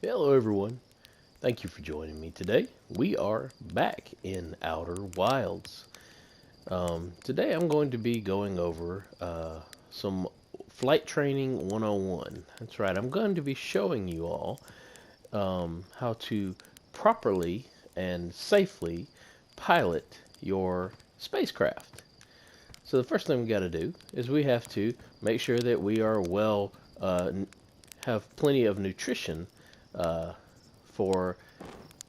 Hello everyone, thank you for joining me today. We are back in Outer Wilds. Today I'm going to be going over some Flight Training 101. That's right, I'm going to be showing you all how to properly and safely pilot your spacecraft. So the first thing we got to do is we have to make sure that we are have plenty of nutrition uh, for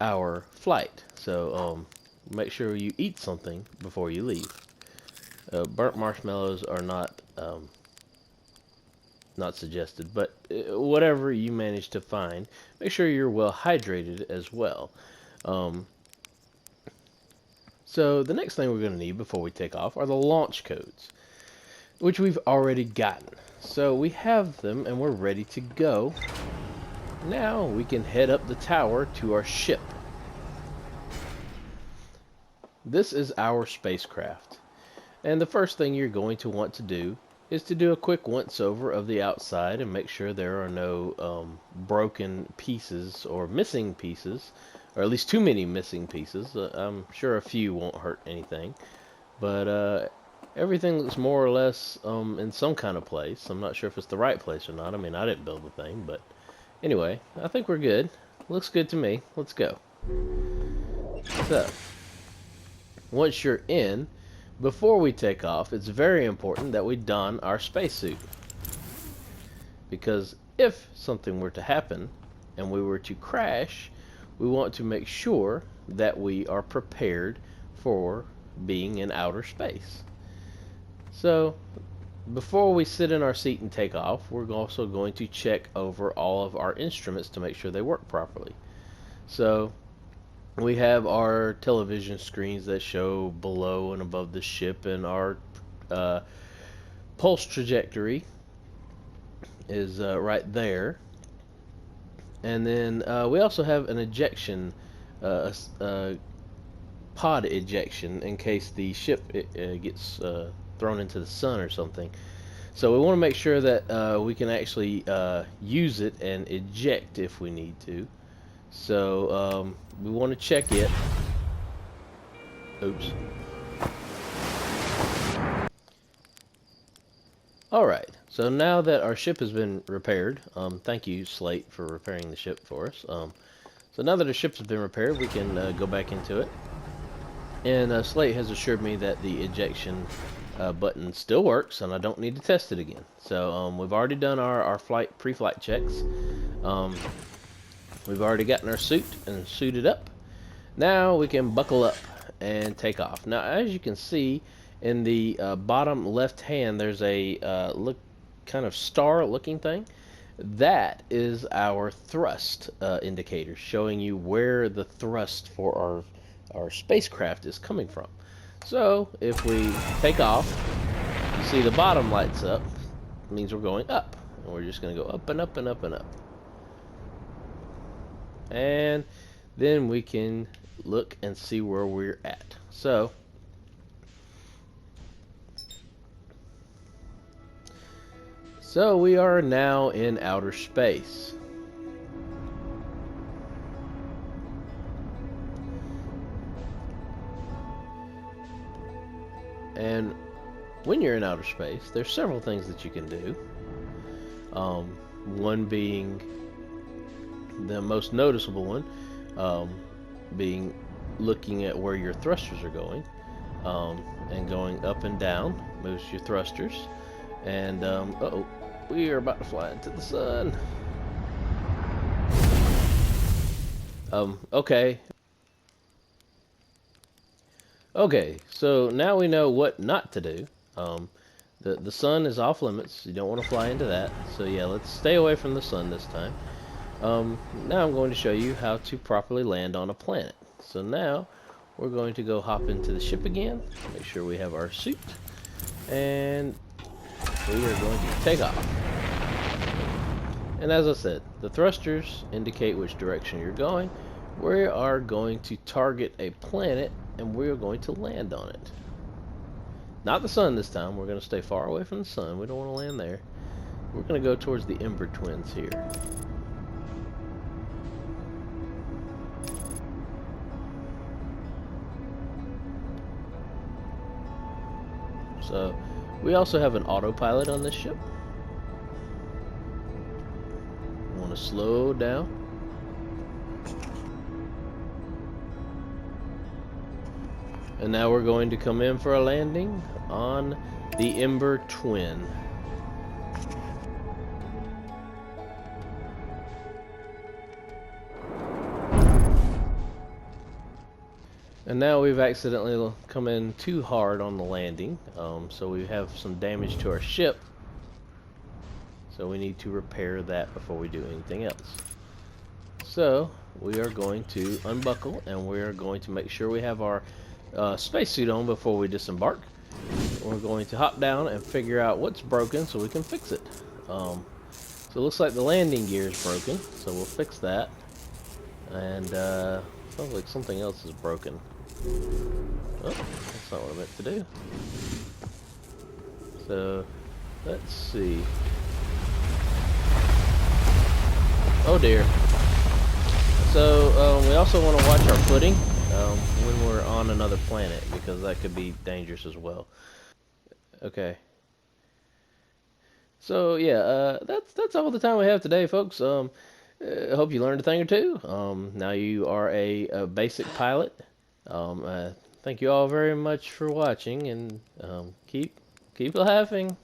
our flight. So make sure you eat something before you leave. Burnt marshmallows are not suggested, but whatever you manage to find, make sure you're well hydrated as well. Um, so the next thing we're going to need before we take off are the launch codes, which we've already gotten. So we have them and we're ready to go. Now we can head up the tower to our ship. This is our spacecraft. And the first thing you're going to want to do is to do a quick once over of the outside and make sure there are no broken pieces or missing pieces, or at least too many missing pieces. I'm sure a few won't hurt anything, but everything looks more or less in some kind of place. I'm not sure if it's the right place or not. I mean, I didn't build the thing, but anyway, I think we're good. Looks good to me. Let's go. So, once you're in, before we take off, it's very important that we don our spacesuit. Because if something were to happen and we were to crash, we want to make sure that we are prepared for being in outer space. So, before we sit in our seat and take off, we're also going to check over all of our instruments to make sure they work properly. So, we have our television screens that show below and above the ship, and our pulse trajectory is right there. And then we also have an ejection, pod ejection, in case the ship gets thrown into the sun or something. So we want to make sure that we can actually use it and eject if we need to. So we want to check it. Oops. Alright, so now that our ship has been repaired, thank you Slate for repairing the ship for us. So now that our ship has been repaired, we can go back into it. And Slate has assured me that the ejection button still works and I don't need to test it again. So we've already done our pre-flight checks. We've already gotten our suit and suited up. Now we can buckle up and take off. Now, as you can see in the bottom left hand, there's a kind of star-looking thing. That is our thrust indicator, showing you where the thrust for our spacecraft is coming from. So if we take off, you see the bottom lights up. It means we're going up, and we're just going to go up and up and up and up. And then we can look and see where we're at. So we are now in outer space. And when you're in outer space, there's several things that you can do. One being the most noticeable one, being looking at where your thrusters are going, and going up and down moves your thrusters. And uh-oh, we are about to fly into the sun. Okay, so now we know what not to do. The sun is off limits. You don't want to fly into that. So yeah, let's stay away from the sun this time. Now I'm going to show you how to properly land on a planet. So now we're going to go hop into the ship again, make sure we have our suit, and we are going to take off. And as I said, the thrusters indicate which direction you're going. We are going to target a planet and we're going to land on it. Not the sun this time. We're going to stay far away from the sun. We don't want to land there. We're going to go towards the Ember Twins here. So we also have an autopilot on this ship. I want to slow down. And now we're going to come in for a landing on the Ember Twin. And now we've accidentally come in too hard on the landing, so we have some damage to our ship. So we need to repair that before we do anything else. So we are going to unbuckle, and we are going to make sure we have our spacesuit on before we disembark. We're going to hop down and figure out what's broken so we can fix it. So it looks like the landing gear is broken, so we'll fix that. And sounds like something else is broken. Oh, that's not what I meant to do. So let's see. Oh dear. So we also want to watch our footing when we're on another planet, because that could be dangerous as well. Okay. So yeah, that's all the time we have today, folks. I hope you learned a thing or two. Now you are a basic pilot. Thank you all very much for watching, and keep laughing.